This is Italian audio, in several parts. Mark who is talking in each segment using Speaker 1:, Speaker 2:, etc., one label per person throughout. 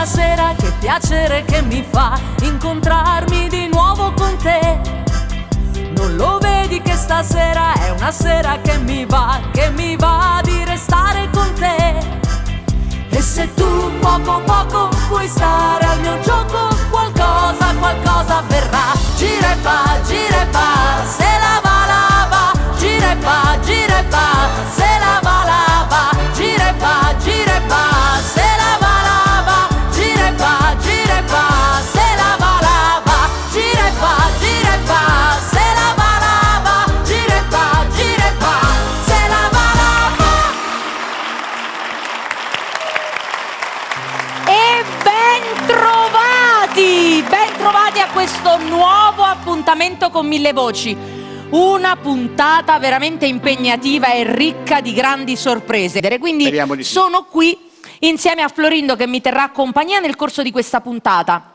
Speaker 1: stasera, che piacere che mi fa incontrarmi di nuovo con te. Non lo vedi che stasera è una sera che mi va di restare con te. E se tu poco poco vuoi stare al mio gioco, qualcosa avverrà. Gira e va, se la va, gira e va, se la va, gira e va, se la va, gira e va, se la va, gira e va, se la va, gira e va, se la va.
Speaker 2: E bentrovati a questo nuovo appuntamento con Mille Voci. Una puntata veramente impegnativa e ricca di grandi sorprese. Quindi sono qui insieme a Florindo che mi terrà compagnia nel corso di questa puntata.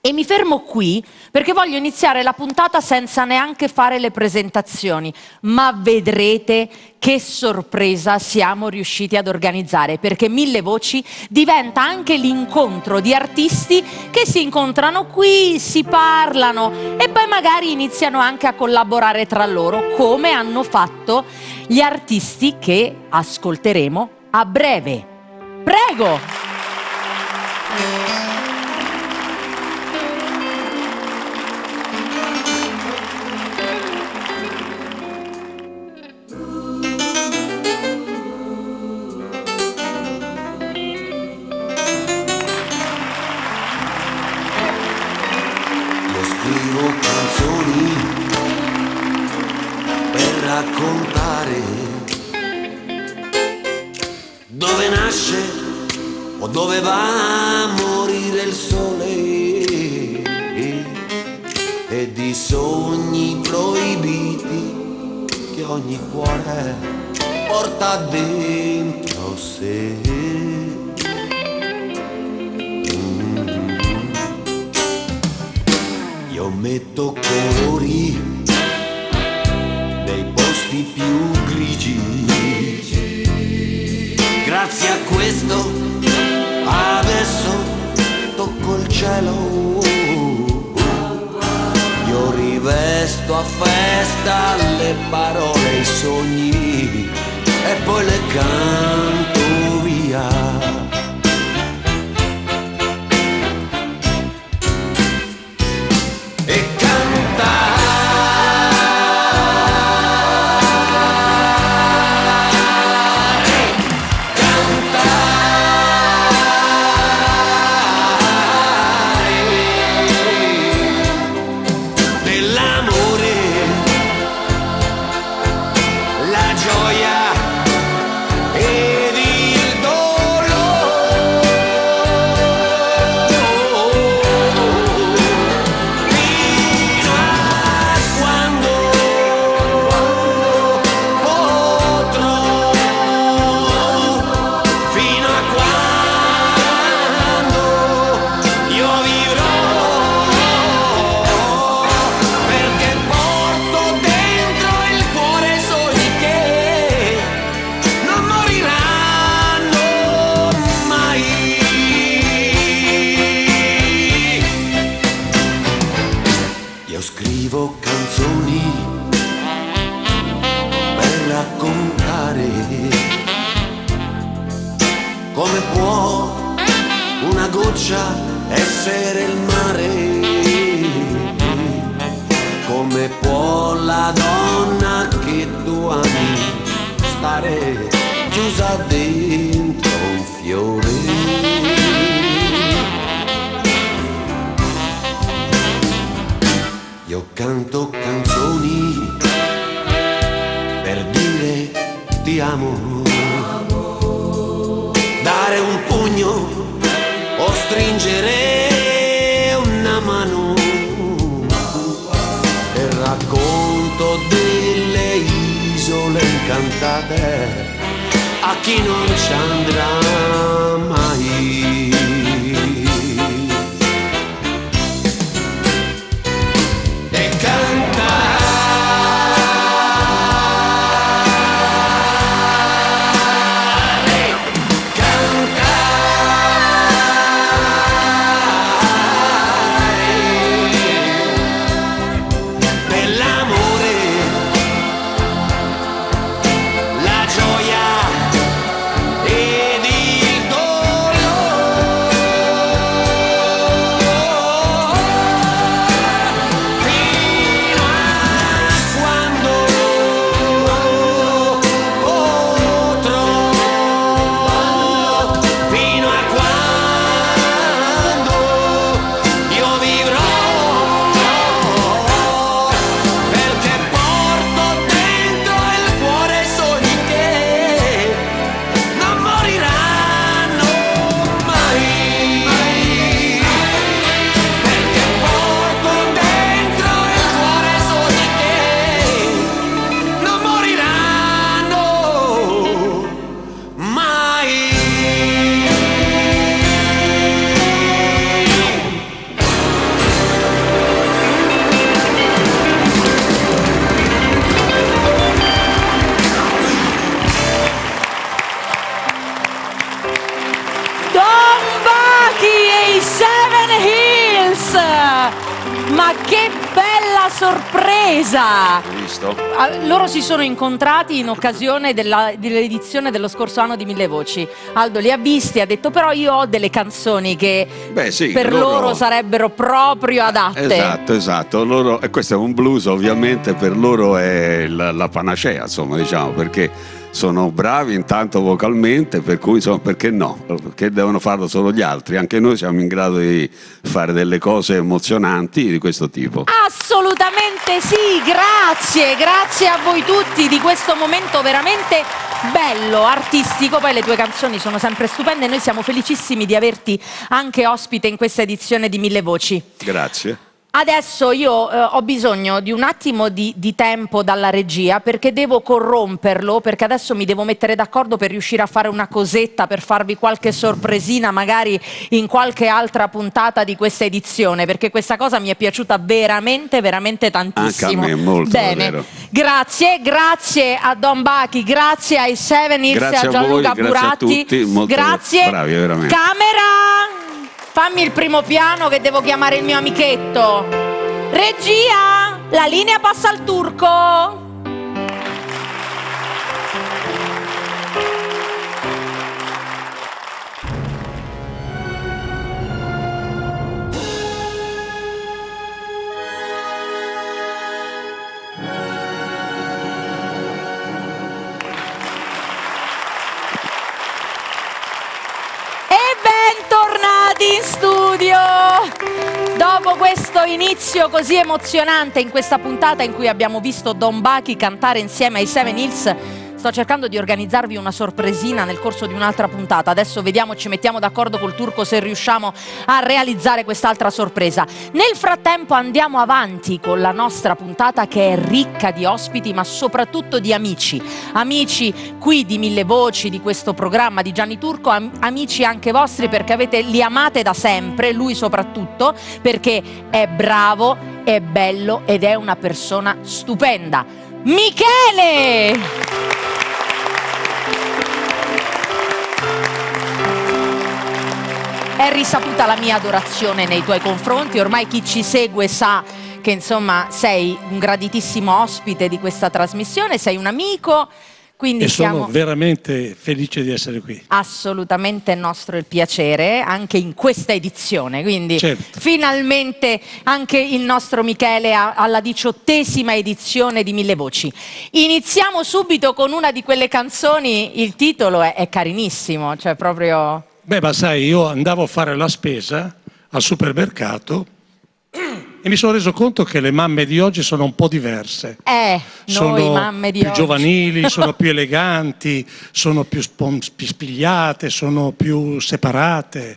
Speaker 2: E mi fermo qui perché voglio iniziare la puntata senza neanche fare le presentazioni, ma vedrete che sorpresa siamo riusciti ad organizzare, perché Mille Voci diventa anche l'incontro di artisti che si incontrano qui, si parlano e poi magari iniziano anche a collaborare tra loro, come hanno fatto gli artisti che ascolteremo a breve. Prego!
Speaker 3: Raccontare dove nasce o dove va a morire il sole, e di sogni proibiti che ogni cuore porta dentro sé. Io metto colori più grigi, grazie a questo adesso tocco il cielo. Io rivesto a festa le parole, i sogni e poi le canto via. Come può una goccia essere il mare? Come può la donna che tu ami stare chiusa dentro un fiore? Io canto canzoni per dire ti amo. Dare un pugno o stringere una mano, e racconto delle isole incantate a chi non ci andrà mai. E cantare
Speaker 2: Ma che bella sorpresa!
Speaker 4: Hai visto?
Speaker 2: Loro si sono incontrati in occasione dell'edizione dello scorso anno di Mille Voci. Aldo li ha visti, ha detto però io ho delle canzoni che per loro sarebbero proprio adatte.
Speaker 4: Esatto. E questo è un blues, ovviamente per loro è la panacea, insomma, diciamo, perché sono bravi intanto vocalmente, per cui insomma, perché no? Perché devono farlo solo gli altri? Anche noi siamo in grado di fare delle cose emozionanti di questo tipo.
Speaker 2: Assolutamente sì, grazie a voi tutti di questo momento veramente bello, artistico. Poi le tue canzoni sono sempre stupende, noi siamo felicissimi di averti anche ospite in questa edizione di Mille Voci.
Speaker 4: Grazie.
Speaker 2: Adesso io ho bisogno di un attimo di tempo dalla regia, perché devo corromperlo, perché adesso mi devo mettere d'accordo per riuscire a fare una cosetta, per farvi qualche sorpresina magari in qualche altra puntata di questa edizione, perché questa cosa mi è piaciuta veramente tantissimo.
Speaker 4: Anche a me molto.
Speaker 2: Bene,
Speaker 4: davvero.
Speaker 2: Grazie a Don Bachi, grazie ai Seven Hills,
Speaker 4: Grazie
Speaker 2: a Gianluca
Speaker 4: voi,
Speaker 2: Buratti,
Speaker 4: grazie a tutti, molto bravi, veramente.
Speaker 2: Camera, fammi il primo piano che devo chiamare il mio amichetto. Regia, la linea passa al turco. Bentornati in studio! Dopo questo inizio così emozionante in questa puntata in cui abbiamo visto Don Bachi cantare insieme ai Seven Hills, sto cercando di organizzarvi una sorpresina nel corso di un'altra puntata. Adesso vediamo, ci mettiamo d'accordo col turco se riusciamo a realizzare quest'altra sorpresa. Nel frattempo andiamo avanti con la nostra puntata che è ricca di ospiti ma soprattutto di amici. Amici qui di Mille Voci, di questo programma di Gianni Turco, amici anche vostri perché li amate da sempre, lui soprattutto perché è bravo, è bello ed è una persona stupenda. Michele! È risaputa la mia adorazione nei tuoi confronti, ormai chi ci segue sa che insomma sei un graditissimo ospite di questa trasmissione, sei un amico, quindi
Speaker 5: sono veramente felice di essere qui.
Speaker 2: Assolutamente nostro il piacere, anche in questa edizione, quindi finalmente anche il nostro Michele alla 18ª edizione di Mille Voci. Iniziamo subito con una di quelle canzoni, il titolo è carinissimo, cioè proprio...
Speaker 5: Beh, ma sai, io andavo a fare la spesa al supermercato e mi sono reso conto che le mamme di oggi sono un po' diverse.
Speaker 2: Noi mamme di
Speaker 5: più
Speaker 2: oggi.
Speaker 5: Giovanili, sono più eleganti, sono più spigliate, sono più separate.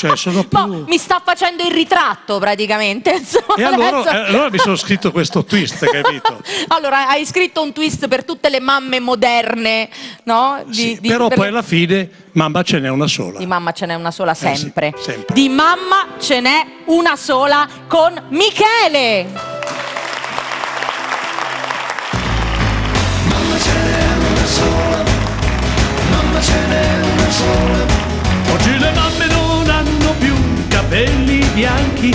Speaker 5: Cioè sono più...
Speaker 2: mi sta facendo il ritratto praticamente. Insomma,
Speaker 5: e allora mi sono scritto questo twist, capito?
Speaker 2: Allora hai scritto un twist per tutte le mamme moderne, no?
Speaker 5: Però poi alla fine mamma ce n'è una sola.
Speaker 2: Di mamma ce n'è una sola sempre.
Speaker 5: Sì, sempre.
Speaker 2: Di mamma ce n'è una sola con Michele.
Speaker 3: Mamma ce n'è una sola, mamma ce n'è una sola.
Speaker 6: Oggi le mamme non hanno più capelli bianchi,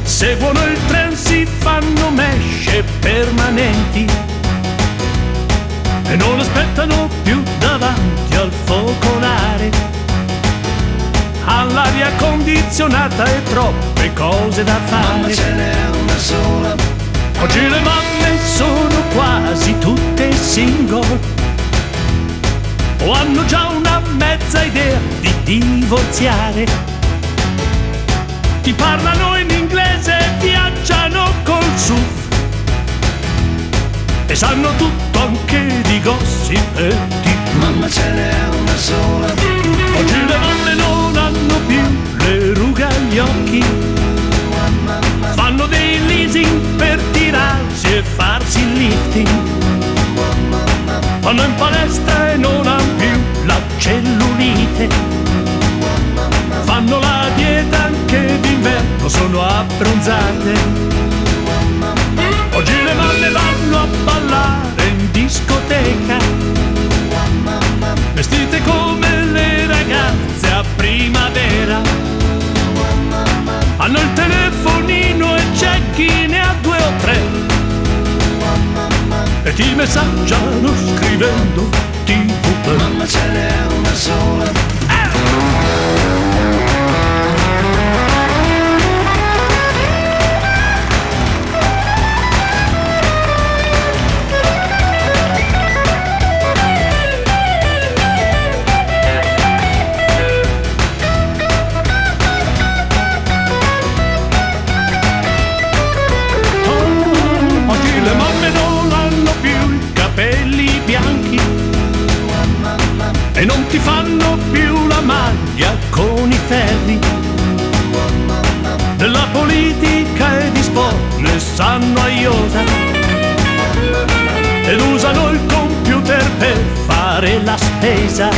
Speaker 6: seguono il trend, si fanno mesce permanenti e non aspettano più davanti al focolare, all'aria condizionata e troppe cose da fare.
Speaker 3: Mamma ce n'è una sola.
Speaker 6: Oggi le mamme sono quasi tutte single o hanno già una mezza idea di divorziare. Ti parlano in inglese, viaggiano col SUV e sanno tutto anche di gossip e di
Speaker 3: Mamma ce n'è una sola.
Speaker 6: Oggi le mamme non hanno più le rughe agli occhi, fanno dei leasing per tirarsi e farsi il lifting, vanno in palestra e non hanno più la cellulite, fanno la dieta anche d'inverno, sono abbronzate. Oggi le mamme vanno a ballare in discoteca, vestite come le ragazze a primavera, hanno il telefonino e c'è chi ne ha 2 o 3 e ti messaggiano scrivendo TV. Mamma ce n'è una sola. E non ti fanno più la maglia con i ferri. Della politica e di sport ne sanno a iosa. Ed usano il computer per fare la spesa.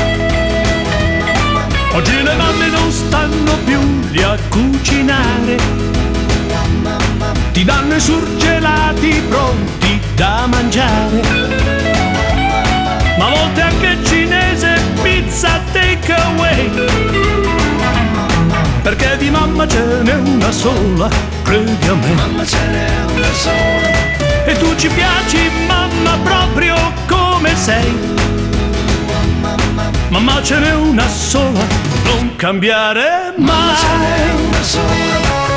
Speaker 6: Oggi le mamme non stanno più lì a cucinare. Ti danno i surgelati pronti da mangiare. Ma a volte anche cinese, pizza take away. Perché di mamma ce n'è una sola, credi a me. Mamma ce n'è una sola. E tu ci piaci, mamma, proprio come sei. Mamma ce n'è una sola, non cambiare mai. Mamma ce n'è una sola.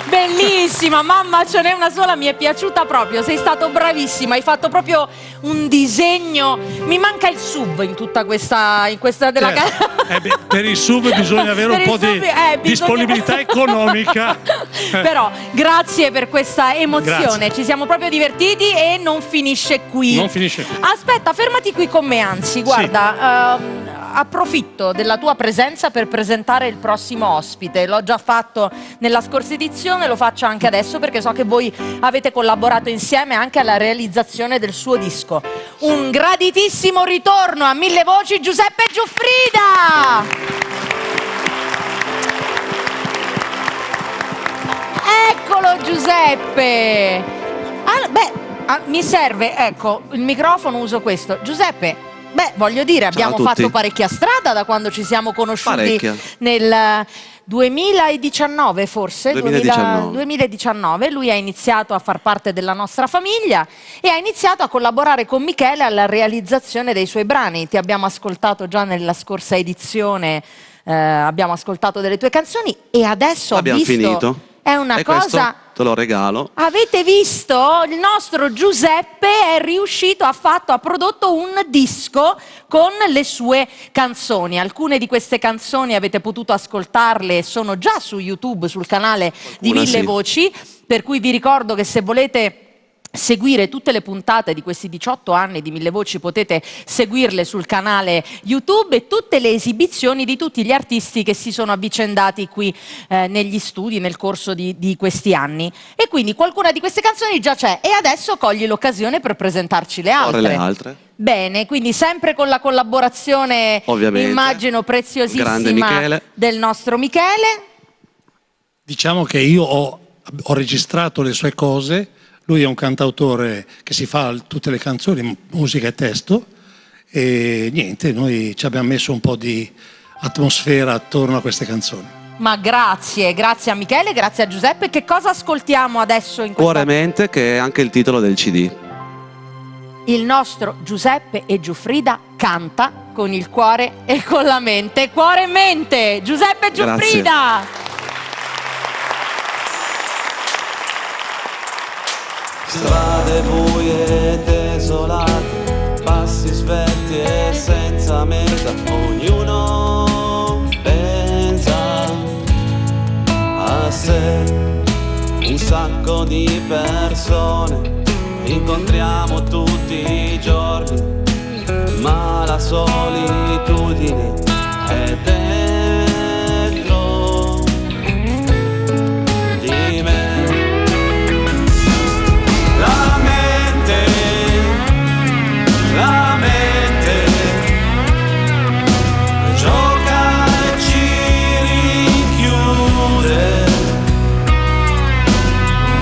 Speaker 2: Bellissima, mamma ce n'è una sola, mi è piaciuta proprio, sei stato bravissimo, hai fatto proprio un disegno. Mi manca il sub in tutta questa della
Speaker 5: per il sub bisogna avere un po' di disponibilità economica.
Speaker 2: Però grazie per questa emozione,
Speaker 5: Grazie.
Speaker 2: Ci siamo proprio divertiti e non finisce qui.
Speaker 5: Non finisce qui.
Speaker 2: Aspetta, fermati qui con me, anzi, guarda, approfitto della tua presenza per presentare il prossimo ospite. L'ho già fatto nella scorsa edizione, lo faccio anche adesso perché so che voi avete collaborato insieme anche alla realizzazione del suo disco. Un graditissimo ritorno a 1000 voci, Giuseppe Giuffrida! Eccolo Giuseppe! Mi serve, ecco, il microfono, uso questo. Giuseppe, voglio dire, abbiamo fatto parecchia strada da quando ci siamo conosciuti nel 2019 forse? 2019. Lui ha iniziato a far parte della nostra famiglia e ha iniziato a collaborare con Michele alla realizzazione dei suoi brani. Ti abbiamo ascoltato già nella scorsa edizione, abbiamo ascoltato delle tue canzoni e adesso
Speaker 7: abbiamo finito.
Speaker 2: È una cosa...
Speaker 7: Te lo regalo.
Speaker 2: Avete visto? Il nostro Giuseppe ha prodotto un disco con le sue canzoni. Alcune di queste canzoni avete potuto ascoltarle, sono già su YouTube, sul canale di 1000 Voci, per cui vi ricordo che se volete seguire tutte le puntate di questi 18 anni di 1000 Voci potete seguirle sul canale YouTube e tutte le esibizioni di tutti gli artisti che si sono avvicendati qui negli studi nel corso di questi anni. E quindi qualcuna di queste canzoni già c'è e adesso cogli l'occasione per presentarci le altre. Bene, quindi sempre con la collaborazione, ovviamente, immagino preziosissima del nostro Michele.
Speaker 5: Diciamo che io ho registrato le sue cose. Lui è un cantautore che si fa tutte le canzoni, musica e testo, e niente, noi ci abbiamo messo un po' di atmosfera attorno a queste canzoni.
Speaker 2: Ma grazie a Michele, grazie a Giuseppe. Che cosa ascoltiamo adesso in questa...
Speaker 7: Cuore e mente, che è anche il titolo del CD.
Speaker 2: Il nostro Giuseppe e Giuffrida canta con il cuore e con la mente. Cuore e mente, Giuseppe e Giuffrida!
Speaker 7: Grazie.
Speaker 3: Strade buie e desolate, passi svelti e senza meta, ognuno pensa a sé. Un sacco di persone incontriamo tutti i giorni, ma la solitudine è dentro di me. La mente gioca e ci rinchiude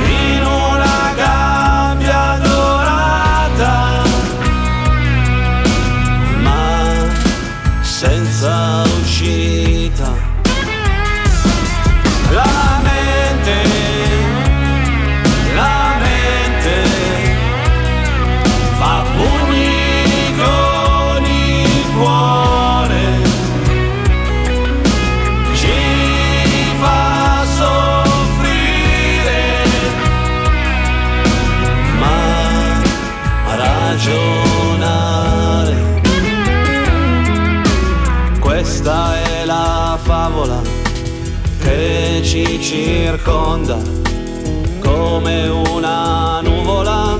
Speaker 3: in una ragionare. Questa è la favola che ci circonda, come una nuvola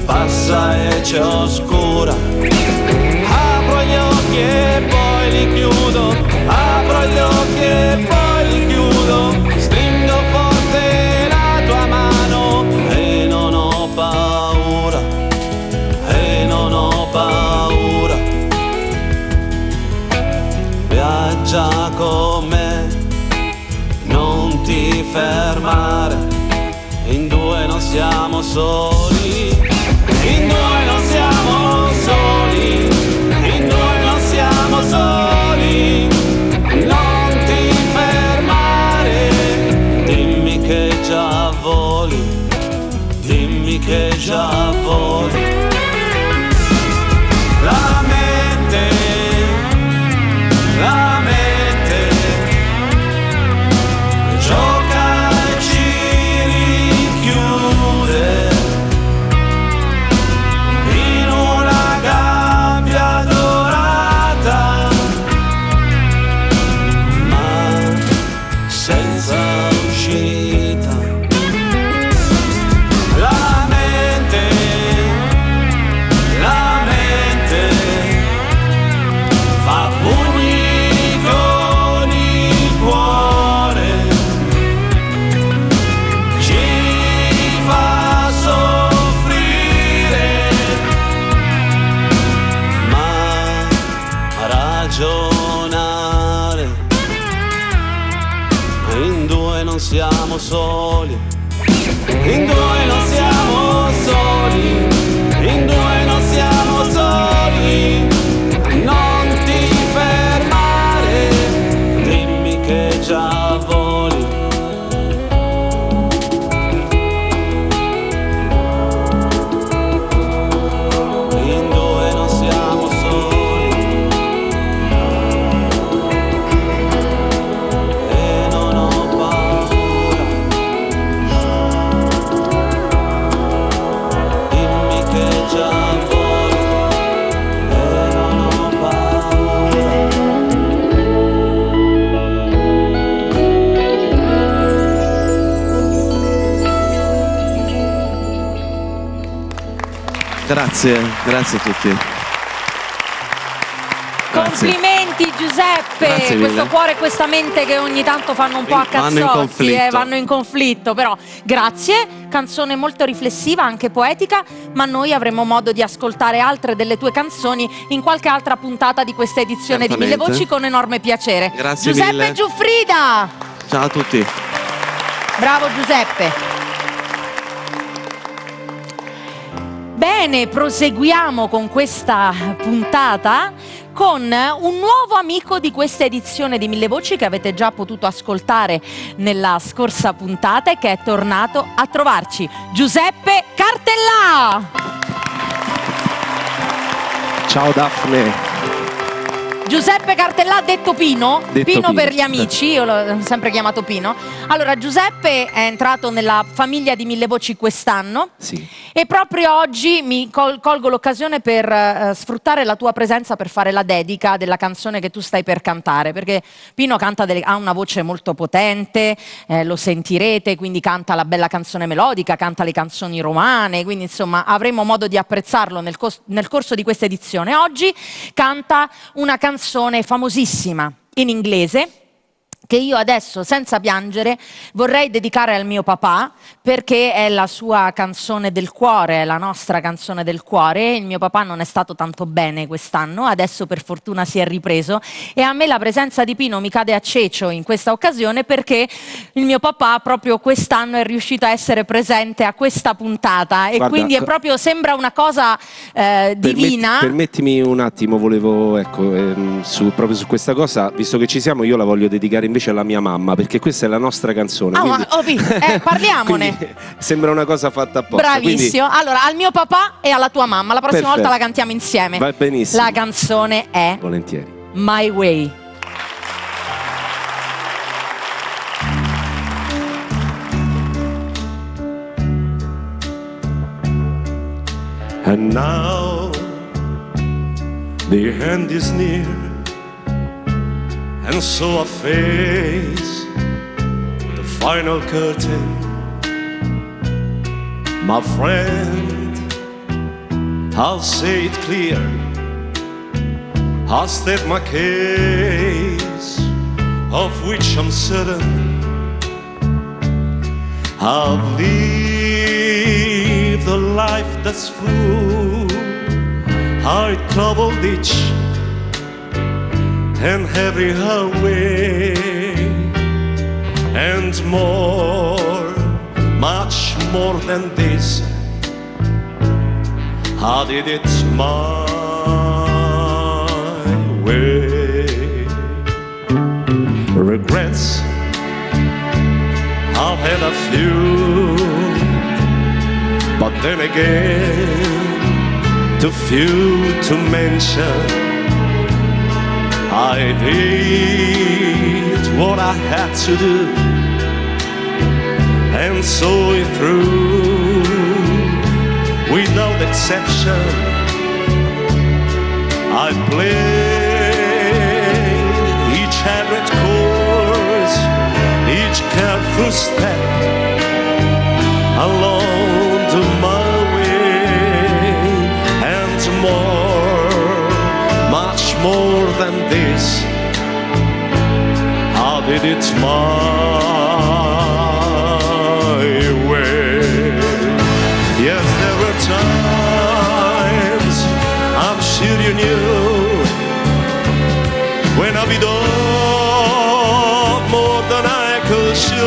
Speaker 3: passa e ci oscura. Apro gli occhi e poi li chiudo, apro gli occhi e poi li chiudo, stringo forte la tua mano e non ho paura, e non ho paura. Viaggia con me, non ti fermare, in due non siamo soli, in due non siamo soli, in due non siamo soli, non ti fermare, dimmi che già voli, dimmi che già voli. La mente gioca e ci rinchiude in una gabbia dorata, ma senza uscita. La mente fa pugni con il cuore, ci fa soffrire, ma ragionare. In due non siamo soli, in due non siamo soli, in due non siamo soli, non ti fermare, dimmi che già voli. In due non siamo soli e non ho paura, dimmi che già voli e non ho paura.
Speaker 7: Grazie, grazie a tutti. Grazie.
Speaker 2: Complimenti Giuseppe,
Speaker 7: Grazie mille.
Speaker 2: questo cuore e questa mente che ogni tanto fanno un po' a
Speaker 7: Vanno in
Speaker 2: cazzotti,
Speaker 7: conflitto.
Speaker 2: vanno in conflitto, però grazie, canzone molto riflessiva, anche poetica, ma noi avremo modo di ascoltare altre delle tue canzoni in qualche altra puntata di questa edizione di Mille
Speaker 7: Certamente.
Speaker 2: Voci con enorme piacere.
Speaker 7: Grazie
Speaker 2: Giuseppe
Speaker 7: mille.
Speaker 2: Giuffrida!
Speaker 7: Ciao a tutti.
Speaker 2: Bravo Giuseppe. Bene, proseguiamo con questa puntata con un nuovo amico di questa edizione di Mille Voci che avete già potuto ascoltare nella scorsa puntata e che è tornato a trovarci, Giuseppe Cartellà!
Speaker 8: Ciao Daphne.
Speaker 2: Giuseppe Cartellà, detto Pino,
Speaker 8: Detto
Speaker 2: Pino per
Speaker 8: Pino.
Speaker 2: gli amici, io l'ho sempre chiamato Pino. Allora, Giuseppe è entrato nella famiglia di Mille Voci quest'anno.
Speaker 8: Sì.
Speaker 2: E proprio oggi mi colgo l'occasione per sfruttare la tua presenza per fare la dedica della canzone che tu stai per cantare, perché Pino canta ha una voce molto potente, lo sentirete, quindi canta la bella canzone melodica, canta le canzoni romane, quindi insomma avremo modo di apprezzarlo nel corso di questa edizione. Oggi canta una canzone famosissima in inglese, che io adesso, senza piangere, vorrei dedicare al mio papà, perché è la sua canzone del cuore, è la nostra canzone del cuore. Il mio papà non è stato tanto bene quest'anno, adesso per fortuna si è ripreso, e a me la presenza di Pino mi cade a cecio in questa occasione, perché il mio papà proprio quest'anno è riuscito a essere presente a questa puntata, e
Speaker 8: Guarda,
Speaker 2: quindi è proprio, sembra una cosa divina.
Speaker 8: Permettimi un attimo, volevo, proprio su questa cosa, visto che ci siamo, io la voglio dedicare invece alla mia mamma, perché questa è la nostra canzone.
Speaker 2: Parliamone.
Speaker 8: Quindi sembra una cosa fatta apposta.
Speaker 2: Bravissimo. Allora, al mio papà e alla tua mamma. La prossima
Speaker 8: Perfetto.
Speaker 2: volta la cantiamo insieme.
Speaker 8: Va benissimo.
Speaker 2: La canzone è
Speaker 8: Volentieri.
Speaker 2: My Way.
Speaker 6: And now the end is near, and so I face the final curtain. My friend, I'll say it clear, I'll state my case, of which I'm certain. I've lived a life that's full, hard troubled each and every highway, and more, much more than this. I did it my way. Regrets, I've had a few, but then again, too few to mention. I did what I had to do, and saw it through without exception. I played each habit course, each careful step along to my way, and more, much more than this. I did it my way. Yes, there were times, I'm sure you knew, when I bit off more than I could chew.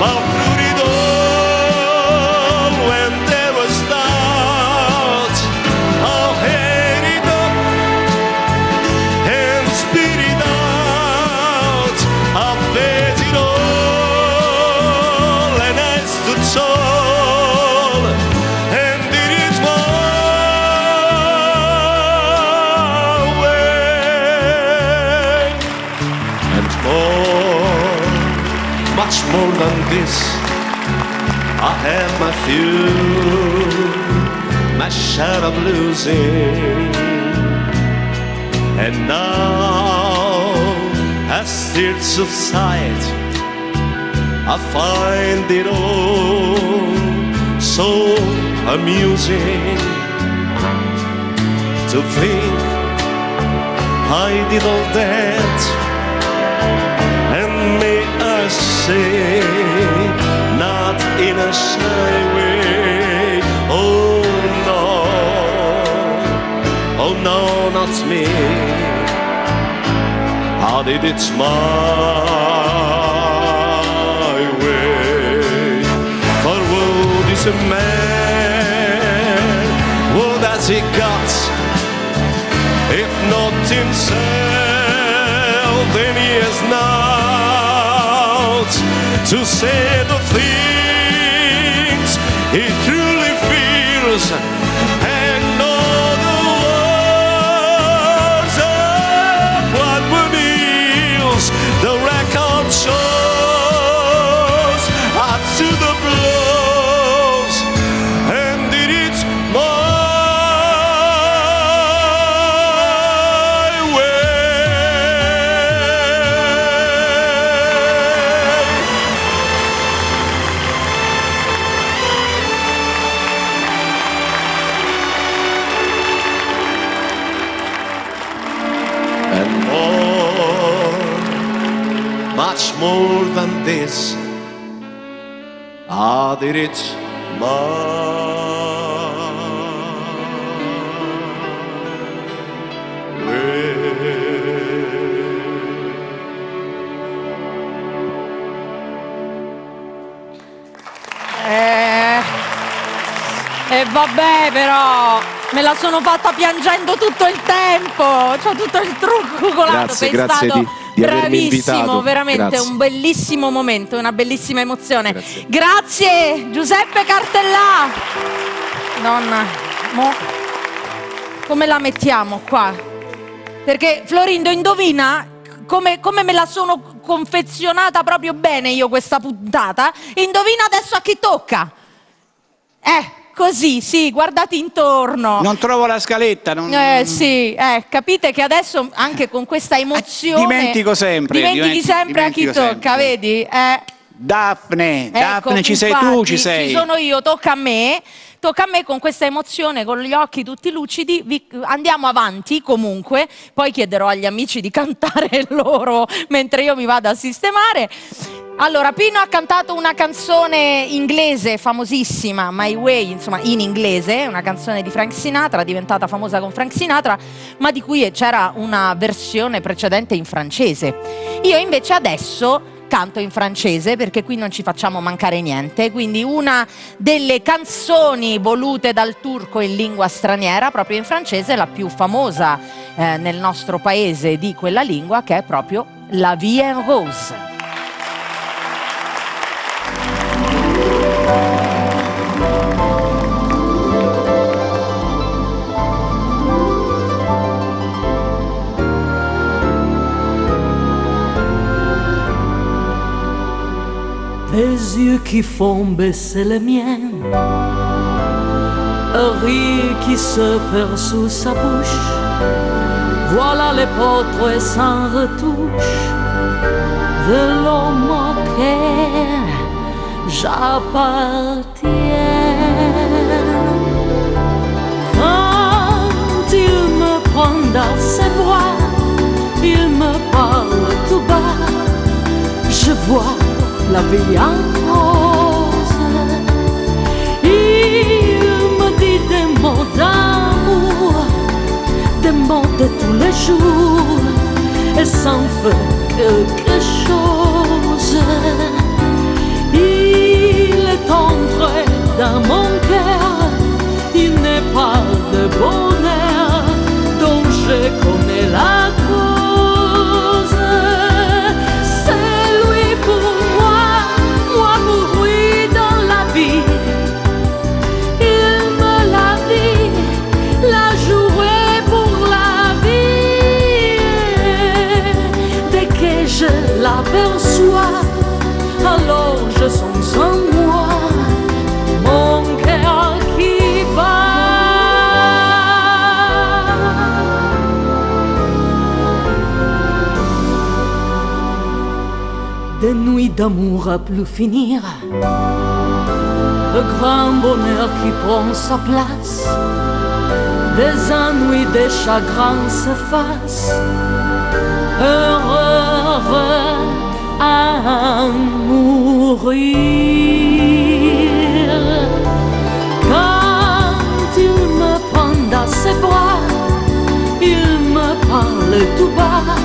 Speaker 6: But through it all, when there was doubt, I'll head it up and spit it out. I'll face it all, and I stood tall, and it is my way. And more, much more than this, I had my few, my share of losing. And now, as tears subside, I find it all so amusing to think I did all that. And may I say, not in a shy way. Oh no, not me. I did it my way. For what is a man? What has he got? If not himself, then he has not to say the things he truly feels, and know the words of what reveals. The record shows up to the blows, and it is my much more than this. I did it my way.
Speaker 2: E vabbè, però me la sono fatta piangendo tutto il tempo, c'ho tutto il trucco colato.
Speaker 8: Grazie di avermi invitato.
Speaker 2: Bravissimo, veramente
Speaker 8: Grazie.
Speaker 2: un bellissimo momento, una bellissima emozione. Grazie Giuseppe Cartellà. Donna, mo come la mettiamo qua? Perché Florindo, indovina come me la sono confezionata proprio bene io questa puntata? Indovina adesso a chi tocca? così, sì, guardati intorno.
Speaker 9: Non trovo la scaletta.
Speaker 2: Sì, capite che adesso anche con questa emozione...
Speaker 9: Dimentico sempre.
Speaker 2: Dimentichi sempre a chi tocca, vedi?
Speaker 9: Daphne,
Speaker 2: Ecco,
Speaker 9: Daphne, ci sei tu, ci sei.
Speaker 2: Ci sono io, tocca a me. Tocca a me con questa emozione, con gli occhi tutti lucidi, andiamo avanti comunque, poi chiederò agli amici di cantare loro mentre io mi vado a sistemare. Allora, Pino ha cantato una canzone inglese famosissima, My Way, insomma in inglese, una canzone di Frank Sinatra, diventata famosa con Frank Sinatra, ma di cui c'era una versione precedente in francese. Io invece adesso canto in francese perché qui non ci facciamo mancare niente, quindi una delle canzoni volute dal turco in lingua straniera, proprio in francese, la più famosa nel nostro paese di quella lingua, che è proprio La Vie en Rose.
Speaker 1: Les yeux qui font baisser les miens, un rire qui se perd sous sa bouche, voilà les portraits sans retouche de l'homme auquel j'appartiens. Quand il me prend dans ses bras, il me parle tout bas, je vois la vie en rose. Il me dit des mots d'amour, des mots de tous les jours, et ça me fait quelque chose. Il est entré dans mon cœur, il n'est pas de bonheur dont je connais la cause. C'est lui pour moi pour lui dans la vie. Il me l'a dit, l'a joué pour la vie. Dès que je l'aperçois, alors je sens en moi mon cœur qui bat. Des nuits d'amour à plus finir, le grand bonheur qui prend sa place, des ennuis, des chagrins s'effacent, heureux à mourir. Quand il me prend dans ses bras, il me parle tout bas,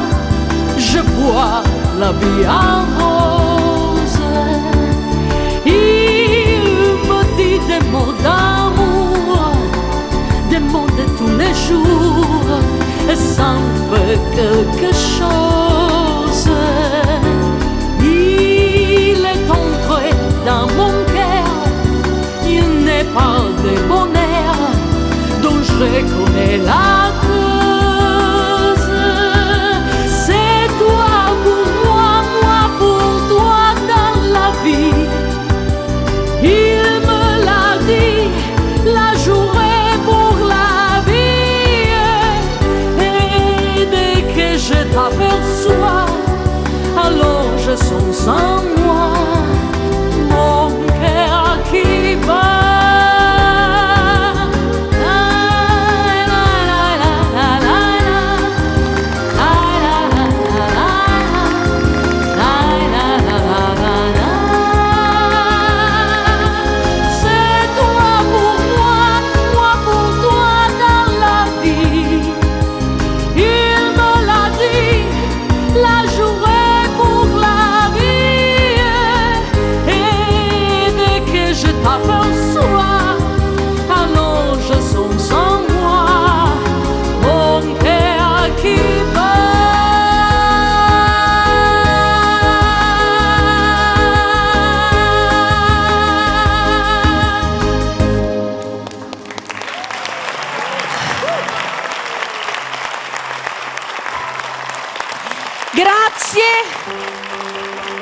Speaker 1: je vois la vie en rose. Il me dit des mots d'amour, des mots de tous les jours, et ça me fait quelque chose. Il est entré dans mon cœur, il n'est pas de bonheur dont je connais la cause. C'est toi pour moi, moi pour toi dans la vie. Il me l'a dit, la journée pour la vie. Et dès que je t'aperçois, alors je sens en moi mon cœur qui bat.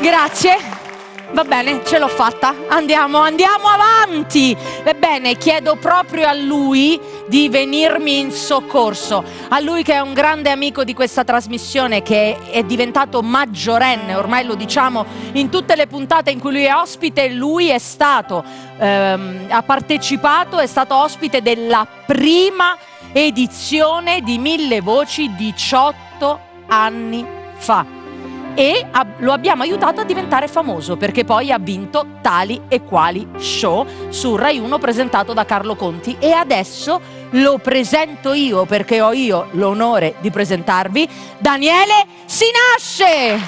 Speaker 2: Grazie, Va bene, ce l'ho fatta. Andiamo avanti. Ebbene, chiedo proprio a lui di venirmi in soccorso. A lui che è un grande amico di questa trasmissione, che è diventato maggiorenne, ormai lo diciamo in tutte le puntate in cui lui è ospite. Lui è stato, ha partecipato, è stato ospite della prima edizione di 1000 Voci 18 anni fa. E lo abbiamo aiutato a diventare famoso, perché poi ha vinto Tali e Quali Show su Rai 1 presentato da Carlo Conti, e adesso lo presento io, perché ho io l'onore di presentarvi Daniele Sinasce.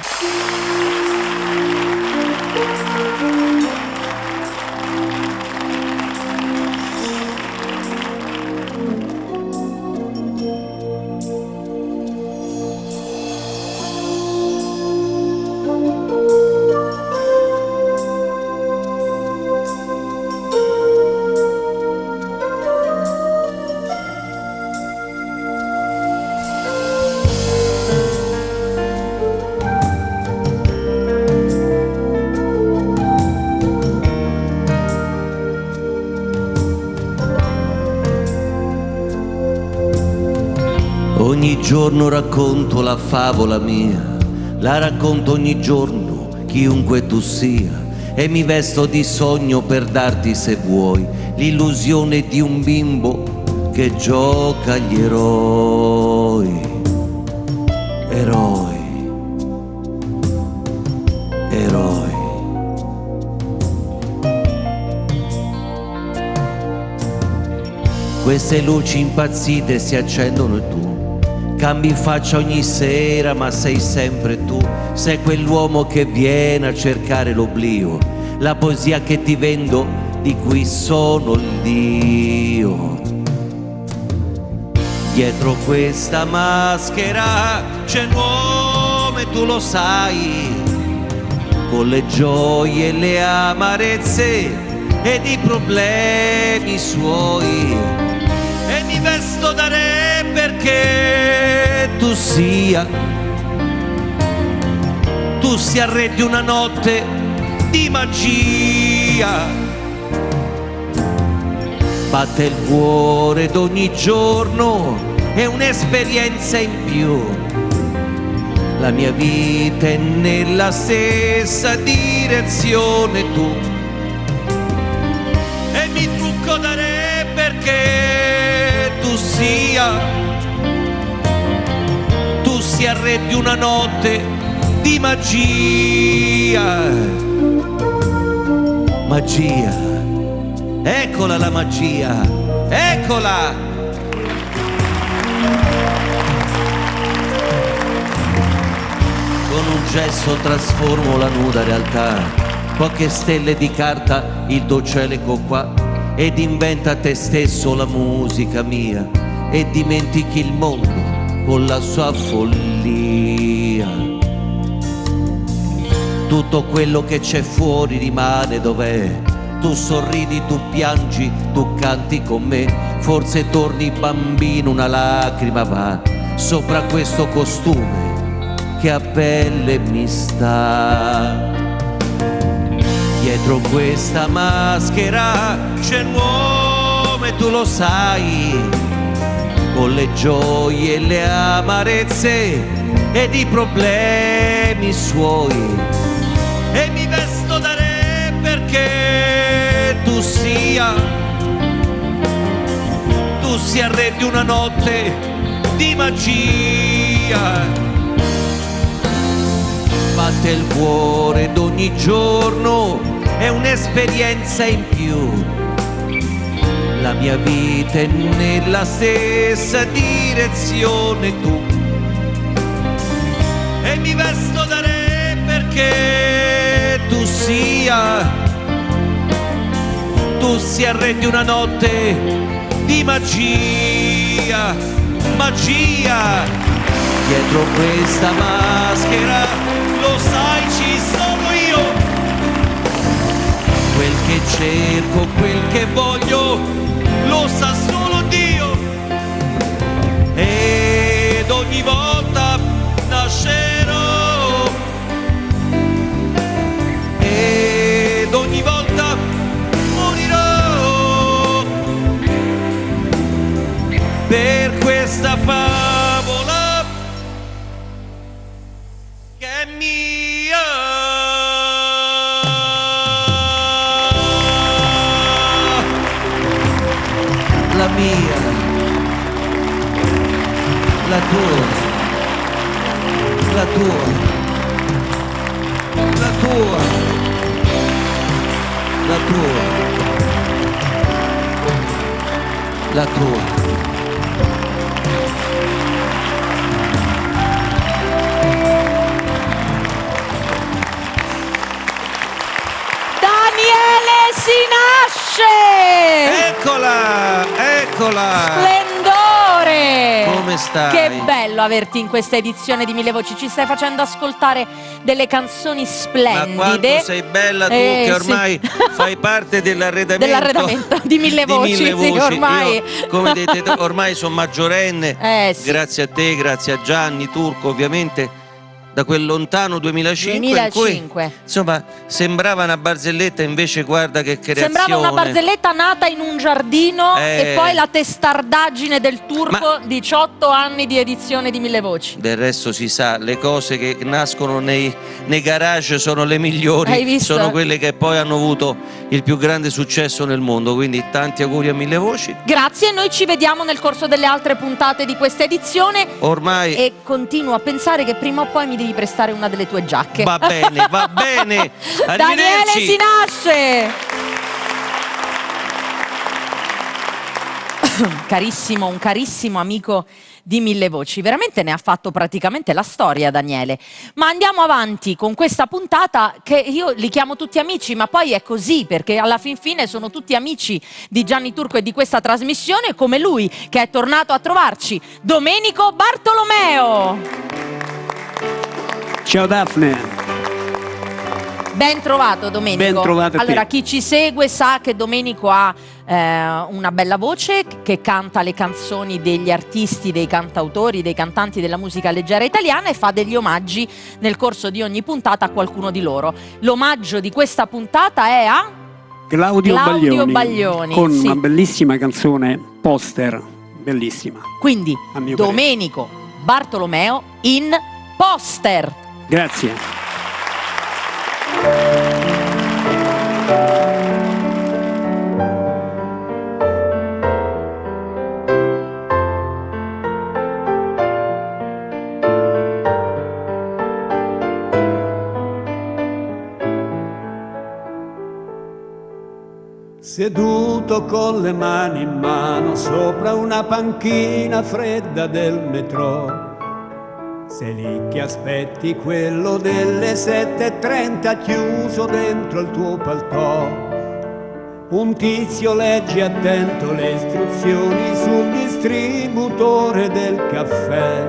Speaker 3: Ogni giorno racconto la favola mia, la racconto ogni giorno, chiunque tu sia, e mi vesto di sogno per darti, se vuoi, l'illusione di un bimbo che gioca agli eroi. Eroi, eroi. Queste luci impazzite si accendono e tu cambi faccia ogni sera, ma sei sempre tu. Sei quell'uomo che viene a cercare l'oblio, la poesia che ti vendo, di cui sono il Dio. Dietro questa maschera c'è un uomo e tu lo sai, con le gioie e le amarezze ed i problemi suoi. E mi vesto da re perché tu sia re di una notte di magia. Batte il cuore d'ogni giorno, è un'esperienza in più. La mia vita è nella stessa direzione tu. E mi trucco da re perché tu sia re di una notte di magia. Magia, eccola la magia, eccola! Con un gesto trasformo la nuda realtà, poche stelle di carta, il tuo cielo ecco qua, ed inventa a te stesso la musica mia, e dimentichi il mondo con la sua follia. Tutto quello che c'è fuori rimane dov'è. Tu sorridi, tu piangi, tu canti con me. Forse torni bambino, una lacrima va sopra questo costume che a pelle mi sta. Dietro questa maschera c'è un uomo e tu lo sai, con le gioie e le amarezze ed i problemi suoi. E mi vesto da re perché tu sia re di una notte di magia. Batte il cuore d'ogni giorno, è un'esperienza in più. La mia vita è nella stessa direzione tu. E mi vesto da re perché tu sia re di una notte di magia. Magia. Dietro questa maschera, lo sai, ci sono io. Quel che cerco, quel che voglio, lo sa solo Dio. Ed ogni volta nascerò la mia, la tua, la tua, la tua, la tua, la tua.
Speaker 2: Si nasce!
Speaker 3: Eccola, eccola!
Speaker 2: Splendore!
Speaker 3: Come stai?
Speaker 2: Che bello averti in questa edizione di Mille Voci, ci stai facendo ascoltare delle canzoni splendide.
Speaker 3: Ma quanto sei bella tu che ormai
Speaker 2: sì.
Speaker 3: fai parte dell'arredamento
Speaker 2: di Mille Voci,
Speaker 3: Mille Voci.
Speaker 2: Sì, ormai.
Speaker 3: Io, come vedete, ormai sono maggiorenne,
Speaker 2: sì.
Speaker 3: Grazie a te, grazie a Gianni Turco ovviamente. Da quel lontano 2005 in cui, insomma, sembrava una barzelletta, invece guarda che creazione.
Speaker 2: Sembrava una barzelletta nata in un giardino e poi la testardaggine del Turco, 18 anni di edizione di Mille Voci.
Speaker 3: Del resto si sa, le cose che nascono nei garage sono le migliori,
Speaker 2: Hai visto?
Speaker 3: Sono quelle che poi hanno avuto il più grande successo nel mondo, quindi tanti auguri a Mille Voci.
Speaker 2: Grazie, noi ci vediamo nel corso delle altre puntate di questa edizione.
Speaker 3: Ormai.
Speaker 2: E continuo a pensare che prima o poi mi devi prestare una delle tue giacche.
Speaker 3: Va bene, va bene.
Speaker 2: Daniele Si nasce. Carissimo, un carissimo amico di Mille Voci, veramente ne ha fatto praticamente la storia Daniele. Ma andiamo avanti con questa puntata che io li chiamo tutti amici, ma poi è così perché alla fin fine sono tutti amici di Gianni Turco e di questa trasmissione, come lui che è tornato a trovarci, Domenico Bartolomeo.
Speaker 9: Ciao Daphne.
Speaker 2: Ben trovato Domenico.
Speaker 9: Ben trovato a te.
Speaker 2: Allora, chi ci segue sa che Domenico ha una bella voce, che canta le canzoni degli artisti, dei cantautori, dei cantanti della musica leggera italiana e fa degli omaggi nel corso di ogni puntata a qualcuno di loro. L'omaggio di questa puntata è a
Speaker 9: Claudio
Speaker 2: Baglioni
Speaker 9: con
Speaker 2: sì.
Speaker 9: una bellissima canzone, Poster, bellissima.
Speaker 2: Quindi
Speaker 9: a mio
Speaker 2: Domenico Bartolomeo in Poster.
Speaker 9: Grazie.
Speaker 6: Seduto con le mani in mano sopra una panchina fredda del metro, sei lì che aspetti quello delle 7:30 chiuso dentro il tuo paltò. Un tizio legge attento le istruzioni sul distributore del caffè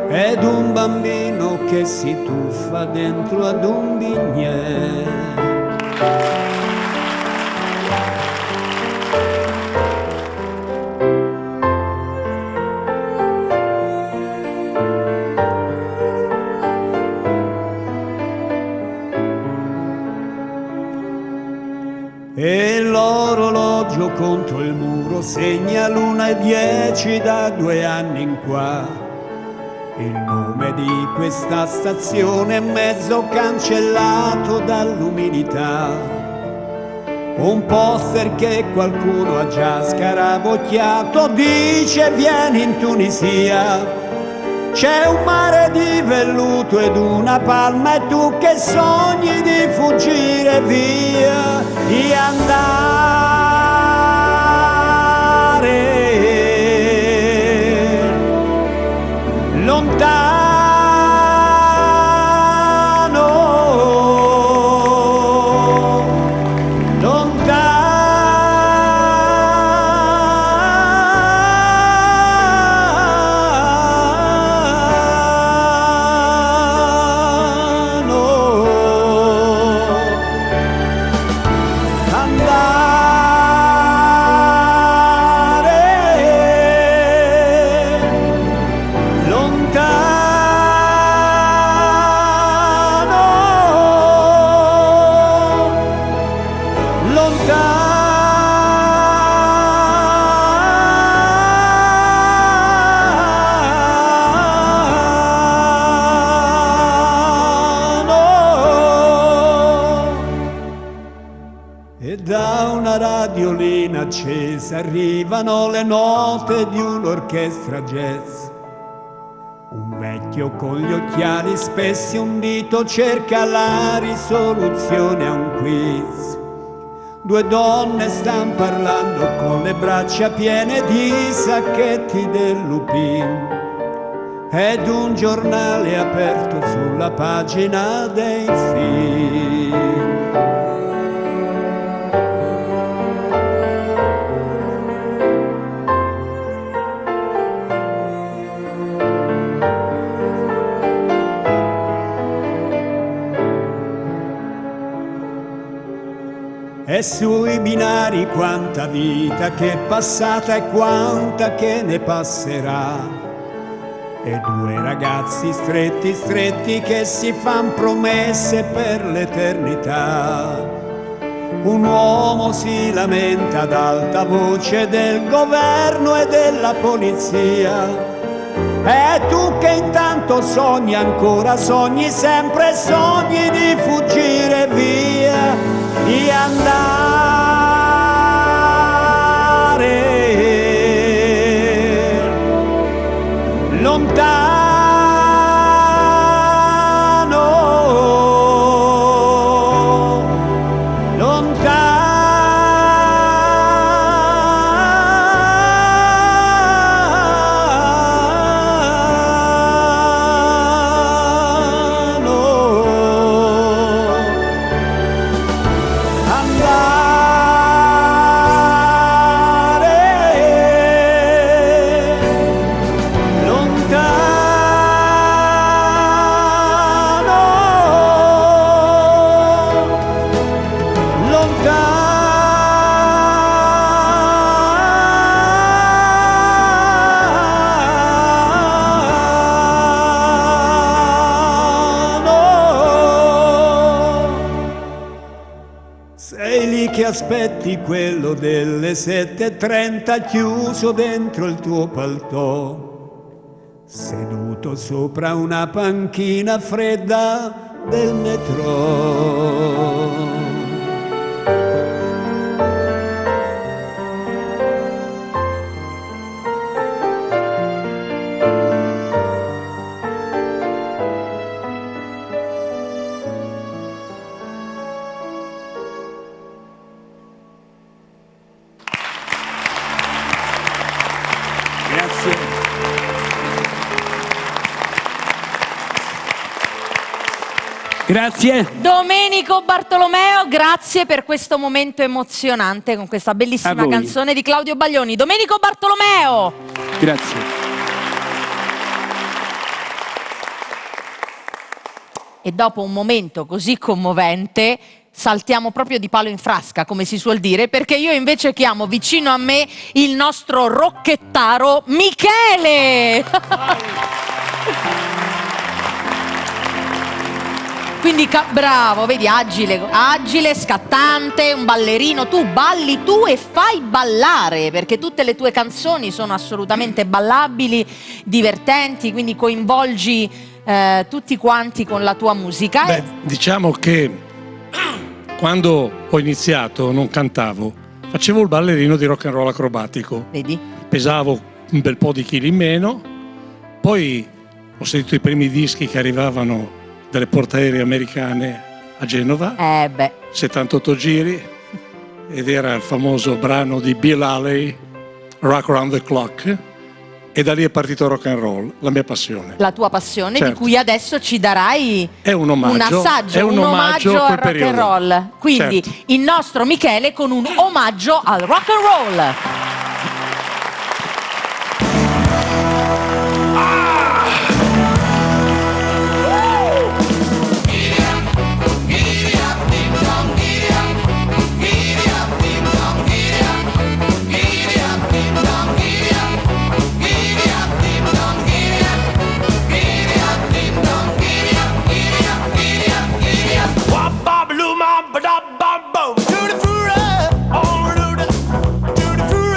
Speaker 6: ed un bambino che si tuffa dentro ad un bignè. E l'orologio contro il muro segna l'1:10 da 2 anni in qua. Il nome di questa stazione è mezzo cancellato dall'umidità. Un poster che qualcuno ha già scarabocchiato dice vieni in Tunisia. C'è un mare di velluto ed una palma e tu che sogni di fuggire via, di andare lontano. Andare radiolina accesa arrivano le note di un'orchestra jazz. Un vecchio con gli occhiali spessi, un dito cerca la risoluzione a un quiz. Due donne stanno parlando con le braccia piene di sacchetti del Lupin. Ed un giornale aperto sulla pagina dei film. E sui binari quanta vita che è passata e quanta che ne passerà. E due ragazzi stretti stretti che si fan promesse per l'eternità. Un uomo si lamenta ad alta voce del governo e della polizia. E tu che intanto sogni ancora, sogni sempre, sogni di fuggire via, di andare lontano, che aspetti quello delle 7:30 chiuso dentro il tuo paltò, seduto sopra una panchina fredda del metro.
Speaker 9: Grazie.
Speaker 2: Domenico Bartolomeo, grazie per questo momento emozionante con questa bellissima canzone di Claudio Baglioni. Domenico Bartolomeo!
Speaker 9: Grazie.
Speaker 2: E dopo un momento così commovente saltiamo proprio di palo in frasca, come si suol dire, perché io invece chiamo vicino a me il nostro rocchettaro Michele! Quindi bravo, vedi, agile, scattante, un ballerino, tu balli tu e fai ballare, perché tutte le tue canzoni sono assolutamente ballabili, divertenti, quindi coinvolgi tutti quanti con la tua musica.
Speaker 5: Beh, diciamo che quando ho iniziato non cantavo, facevo il ballerino di rock and roll acrobatico.
Speaker 2: Vedi?
Speaker 5: Pesavo un bel po' di chili in meno, poi ho sentito i primi dischi che arrivavano delle portaerei americane a Genova, 78 giri, ed era il famoso brano di Bill Haley, Rock Around the Clock, e da lì è partito rock and roll, la mia passione.
Speaker 2: La tua passione,
Speaker 5: certo,
Speaker 2: di cui adesso ci darai
Speaker 5: un omaggio,
Speaker 2: un assaggio, un omaggio al rock and roll. Quindi certo, il nostro Michele con un omaggio al rock and roll.
Speaker 6: To the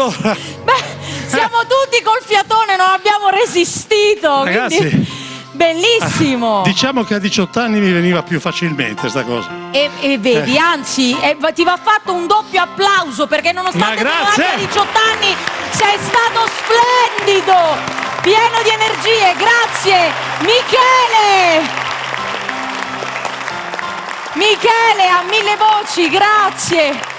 Speaker 5: Allora,
Speaker 2: siamo tutti col fiatone, non abbiamo resistito.
Speaker 5: ragazzi,
Speaker 2: quindi... Bellissimo!
Speaker 5: Diciamo che a 18 anni mi veniva più facilmente sta cosa.
Speaker 2: E vedi, anzi, ti va fatto un doppio applauso perché nonostante tu abbia 18 anni sei stato splendido, pieno di energie. Grazie, Michele a mille voci, grazie.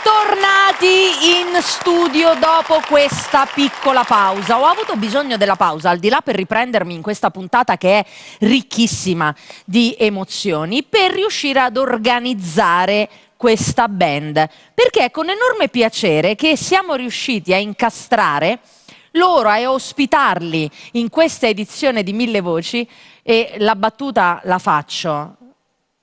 Speaker 2: Bentornati in studio dopo questa piccola pausa. Ho avuto bisogno della pausa, al di là per riprendermi in questa puntata che è ricchissima di emozioni, per riuscire ad organizzare questa band. Perché è con enorme piacere che siamo riusciti a incastrare loro e ospitarli in questa edizione di Mille Voci, e la battuta la faccio.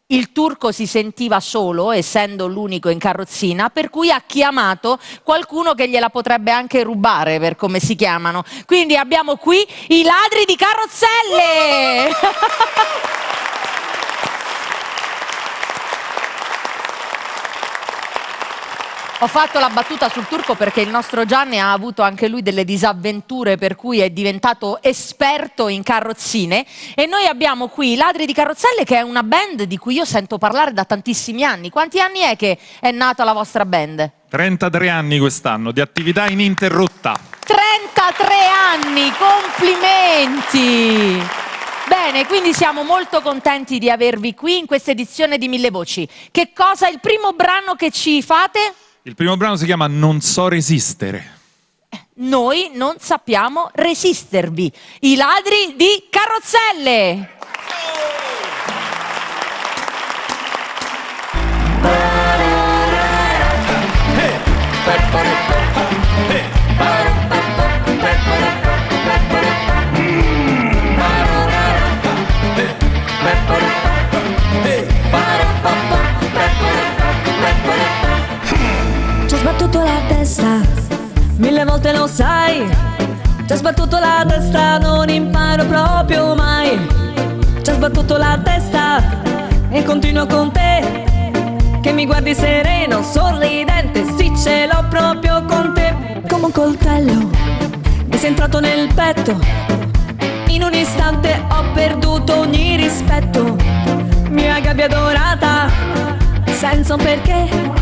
Speaker 2: Il turco si sentiva solo, essendo l'unico in carrozzina, per cui ha chiamato qualcuno che gliela potrebbe anche rubare, per come si chiamano. Quindi abbiamo qui i ladri di carrozzelle! Ho fatto la battuta sul turco perché il nostro Gianni ha avuto anche lui delle disavventure, per cui è diventato esperto in carrozzine, e noi abbiamo qui i Ladri di Carrozzelle, che è una band di cui io sento parlare da tantissimi anni. Quanti anni è che è nata la vostra band?
Speaker 10: 33 anni quest'anno, di attività ininterrotta.
Speaker 2: 33 anni, complimenti! Bene, quindi siamo molto contenti di avervi qui in questa edizione di Mille Voci. Che cosa è il primo brano che ci fate?
Speaker 10: Il primo brano si chiama Non so resistere.
Speaker 2: Noi non sappiamo resistervi. I Ladri di Carrozzelle.
Speaker 11: Ci ho sbattuto la testa, 1000 volte lo sai. Ci ho sbattuto la testa, non imparo proprio mai. Ci ho sbattuto la testa e continuo con te, che mi guardi sereno, sorridente. Sì, ce l'ho proprio con te. Come un coltello mi sei entrato nel petto. In un istante ho perduto ogni rispetto. Mia gabbia dorata, senza un perché.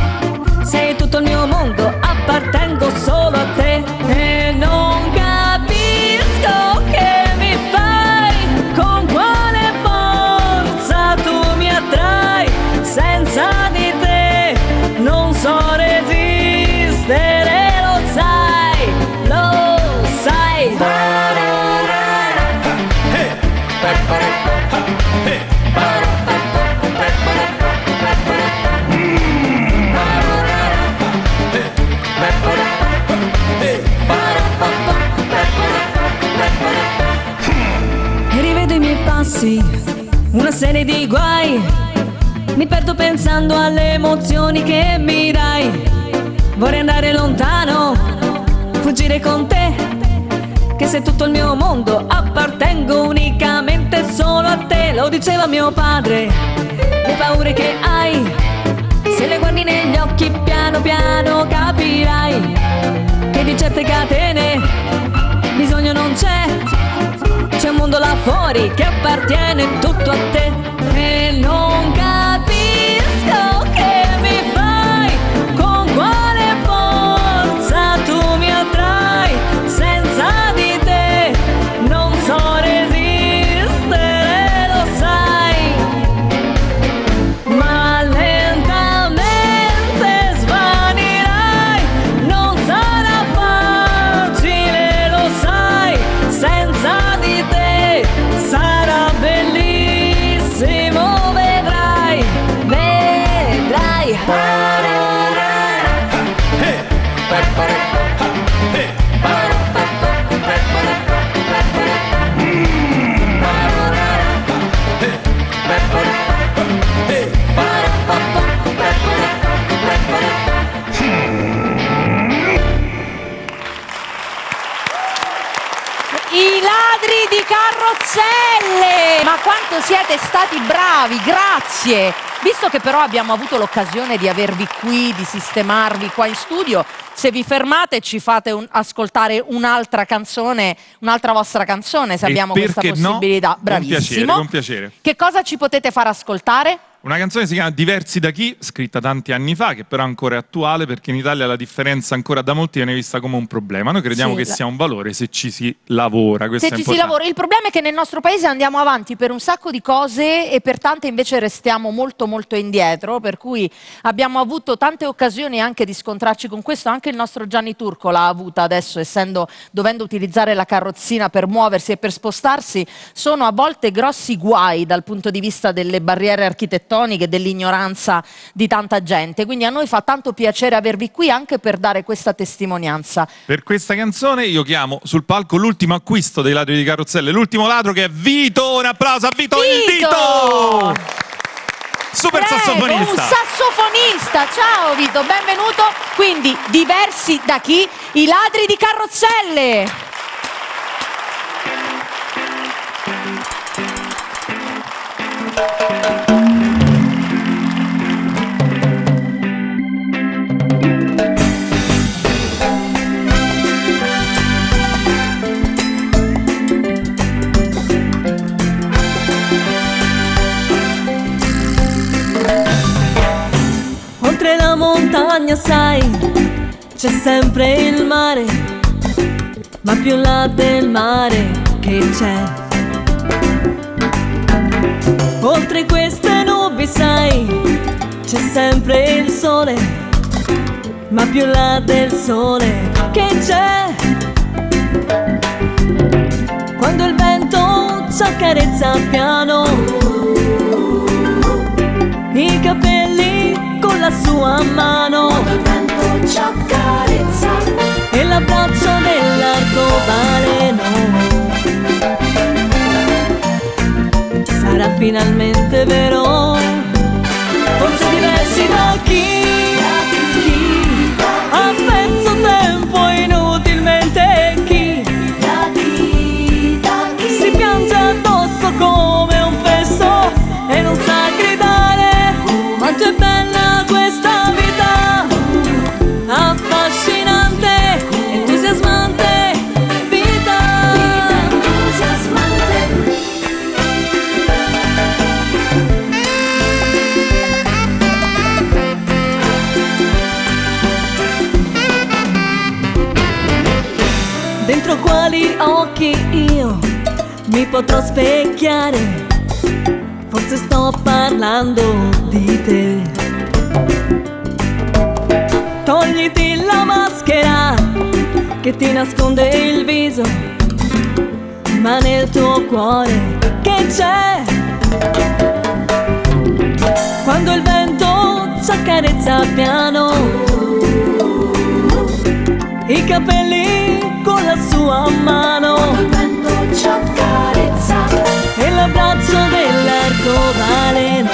Speaker 11: Sei tutto il mio mondo, appartengo solo a te. E non capisco che mi fai, con quale forza tu mi attrai. Senza di te non so resistere, lo sai, lo sai. E rivedo i miei passi, una serie di guai. Mi perdo pensando alle emozioni che mi dai. Vorrei andare lontano, fuggire con te, che sei tutto il mio mondo, appartengo unicamente solo a te. Lo diceva mio padre, le paure che hai, se le guardi negli occhi piano piano capirai che di certe catene bisogno non c'è. C'è un mondo là fuori che appartiene tutto a te. E non capisco che mi fai, con quale forza tu mi attrai. Senza di te non so resistere, lo sai. Ma lentamente svanirai, non sarà facile, lo sai. Senza di te sarà bellissimo.
Speaker 2: I ladri di carrozzelle! Ma quanto siete stati bravi, grazie! Visto che però abbiamo avuto l'occasione di avervi qui, di sistemarvi qua in studio, se vi fermate ci fate ascoltare un'altra canzone, un'altra vostra canzone, se abbiamo questa possibilità.
Speaker 10: No?
Speaker 2: Bravissimo.
Speaker 10: Con piacere.
Speaker 2: Che cosa ci potete far ascoltare?
Speaker 10: Una canzone si chiama Diversi da chi, scritta tanti anni fa, che però ancora è attuale, perché in Italia la differenza ancora da molti viene vista come un problema. Noi crediamo che sia un valore se ci si lavora.
Speaker 2: Se ci si lavora. Il problema è che nel nostro paese andiamo avanti per un sacco di cose e per tante invece restiamo molto molto indietro, per cui abbiamo avuto tante occasioni anche di scontrarci con questo. Anche il nostro Gianni Turco l'ha avuta adesso, dovendo utilizzare la carrozzina per muoversi e per spostarsi. Sono a volte grossi guai dal punto di vista delle barriere architettoniche e dell'ignoranza di tanta gente, quindi a noi fa tanto piacere avervi qui anche per dare questa testimonianza.
Speaker 10: Per questa canzone io chiamo sul palco l'ultimo acquisto dei ladri di carrozzelle, l'ultimo ladro, che è Vito. Un applauso a Vito! Il Dito! Super sassofonista!
Speaker 2: Un sassofonista! Ciao Vito, benvenuto! Quindi Diversi da chi? I ladri di carrozzelle!
Speaker 11: Oltre la montagna, sai, c'è sempre il mare, ma più là del mare che c'è. Oltre queste nubi, sai, c'è sempre il sole, ma più là del sole che c'è. Quando il vento ci accarezza piano i capelli con la sua mano, quando il vento ci accarezza e l'abbraccio dell'arcobaleno, sarà finalmente vero. Forse diversi da chi ha perso tempo inutilmente, chi si piange addosso come un fesso e non sa gridare quanto è bella questa vita, affascinante, entusiasmante vita, dentro quali occhi io mi potrò specchiare. Forse sto parlando di te. Togliti la maschera che ti nasconde il viso, ma nel tuo cuore che c'è? Quando il vento ci accarezza piano i capelli con la sua mano, quando il vento ci accarezza e l'abbraccio dell'arcobaleno,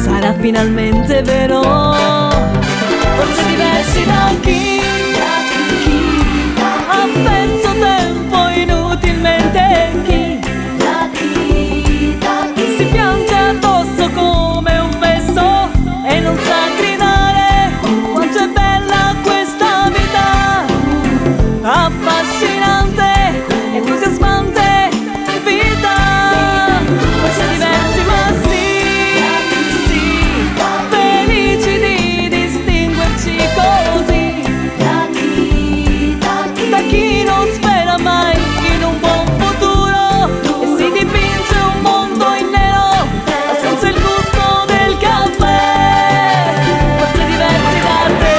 Speaker 11: sarà finalmente vero. Forse diversi da chi ha perso tempo inutilmente, chi si piange addosso come un fesso e non sa gridare quanto è bella questa vita, affascinante, entusiasmante vita. Forse diversi ma sì, felici di distinguerci così da chi non spera mai in un buon futuro e si dipinge un mondo in nero senza il gusto del caffè. Forse diversi da te.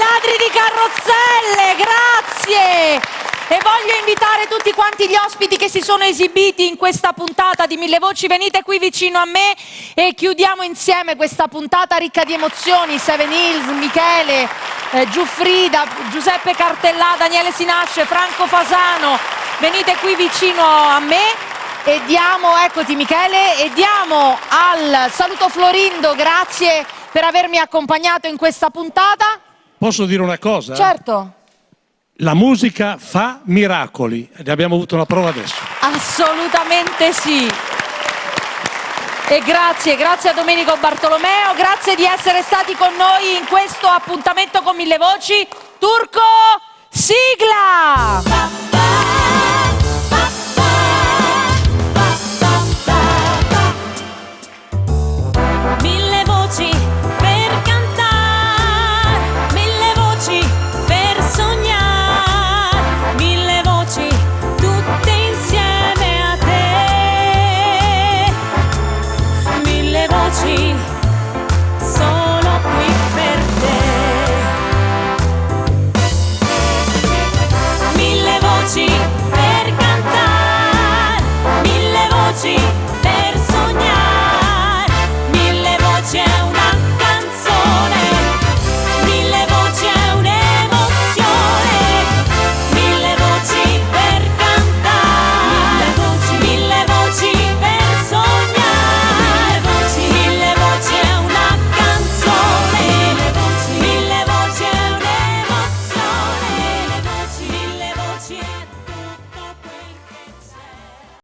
Speaker 2: ladri di carrozzelle, grazie! E voglio invitare tutti quanti gli ospiti che si sono esibiti in questa puntata di Mille Voci, venite qui vicino a me e chiudiamo insieme questa puntata ricca di emozioni. Seven Hills, Michele, Giuffrida, Giuseppe Cartellà, Daniele Sinasce, Franco Fasano, venite qui vicino a me e diamo, eccoti Michele, e diamo al Saluto Florindo, grazie per avermi accompagnato in questa puntata.
Speaker 5: Posso dire una cosa?
Speaker 2: Certo.
Speaker 5: La musica fa miracoli, ne abbiamo avuto una prova adesso.
Speaker 2: Assolutamente sì. E grazie a Domenico Bartolomeo, grazie di essere stati con noi in questo appuntamento con Mille Voci. Turco, sigla!